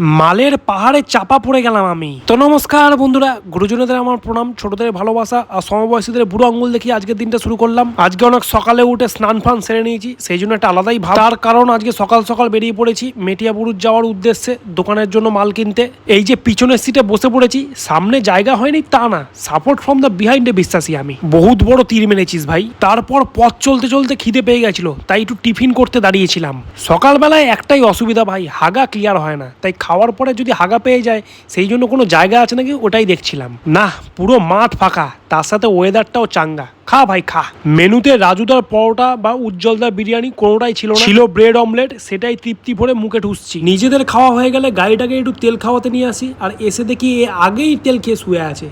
মালের পাহাড়ে চাপা পড়ে গেলাম আমি। তো নমস্কার বন্ধুরা, গুরুজনদের আমার প্রণাম, ছোটদের ভালোবাসা আর সমবয়সীদের বুড়ো আঙ্গুল দেখিয়ে আজকের দিনটা শুরু করলাম। আজকে অনেক সকালে উঠে স্নান ফান সেরে নিয়েছি, সেই জন্য একটা আলাদাই ভাব। তার কারণ আজকে সকাল সকাল বেরিয়ে পড়েছি মেটিয়াবুরুজ যাওয়ার উদ্দেশ্যে দোকানের জন্য মাল কিনতে। এই যে পিছনের সিটে বসে পড়েছি, সামনে জায়গা হয়নি তা না, সাপোর্ট ফ্রম দ্য বিহাইন্ডে বিশ্বাসী আমি। বহুত বড় তীর মেরেছিস ভাই। তারপর পথ চলতে চলতে খিদে পেয়ে গেছিল, তাই একটু টিফিন করতে দাঁড়িয়েছিলাম। সকালবেলায় একটাই অসুবিধা ভাই, হাগা ক্লিয়ার হয় না, তাই খাওয়ার পরে যদি হাগা পেয়ে যায় সেই জন্য কোনো জায়গা আছে নাকি ওটাই দেখছিলাম। না, পুরো মাঠ ফাঁকা, তার সাথে ওয়েদারটাও চাঙ্গা। খা ভাই খা। মেনুতে রাজুদার পরোটা বা উজ্জ্বলদার বিরিয়ানি কোনোটাই ছিল না, ছিল ব্রেড অমলেট, সেটাই তৃপ্তি ভরে মুখে ঠুসছি। নিজেদের খাওয়া হয়ে গেলে গাড়িটাকে একটু তেল খাওয়াতে নিয়ে আসি, আর এসে দেখি এ আগেই তেল খেয়ে শুয়ে আছে।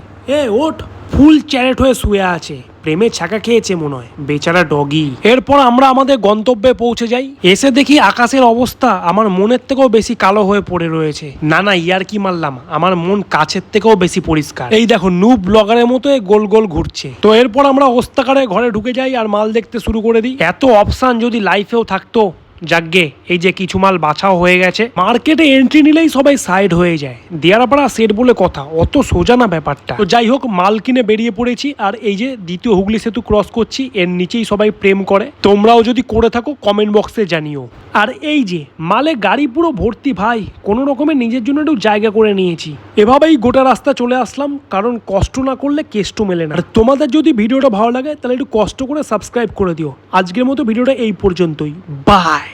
ওঠ, ফুল চ্যারেট হয়ে শুয়ে আছে, প্রেমে ছাকা খেয়েছে মনে হয় বেচারা ডগি। এরপর আমরা আমাদের গন্তব্যে পৌঁছে যাই। এসে দেখি আকাশের অবস্থা আমার মনের থেকেও বেশি কালো হয়ে পড়ে রয়েছে। না ইয়ার কি মারলাম, আমার মন কাছের থেকেও বেশি পরিষ্কার। এই দেখো নুব ব্লগারের মতো গোল গোল ঘুরছে। তো এরপর আমরা ওস্তাকারে ঘরে ঢুকে যাই আর মাল দেখতে শুরু করে দিই। এত অপশান যদি লাইফেও থাকতো। যাগ্গে, এই যে কিছু মাল বাছাও হয়ে গেছে। মার্কেটে এন্ট্রি নিলেই সবাই সাইড হয়ে যায়, দেয়ারপাড়া সেট বলে কথা, অত সোজা না ব্যাপারটা। তো যাই হোক, মাল কিনে বেরিয়ে পড়েছি। আর এই যে দ্বিতীয় হুগলি সেতু ক্রস করছি, এর নিচেই সবাই প্রেম করে। তোমরাও যদি করে থাকো কমেন্ট বক্সে জানিও। আর এই যে মালে গাড়ি পুরো ভর্তি ভাই, কোনো রকমের নিজের জন্য একটু জায়গা করে নিয়েছি। এভাবেই গোটা রাস্তা চলে আসলাম, কারণ কষ্ট না করলে কেষ্ট মেলে না। আর তোমাদের যদি ভিডিওটা ভালো লাগে তাহলে একটু কষ্ট করে সাবস্ক্রাইব করে দিও। আজকের মতো ভিডিওটা এই পর্যন্তই, বাই।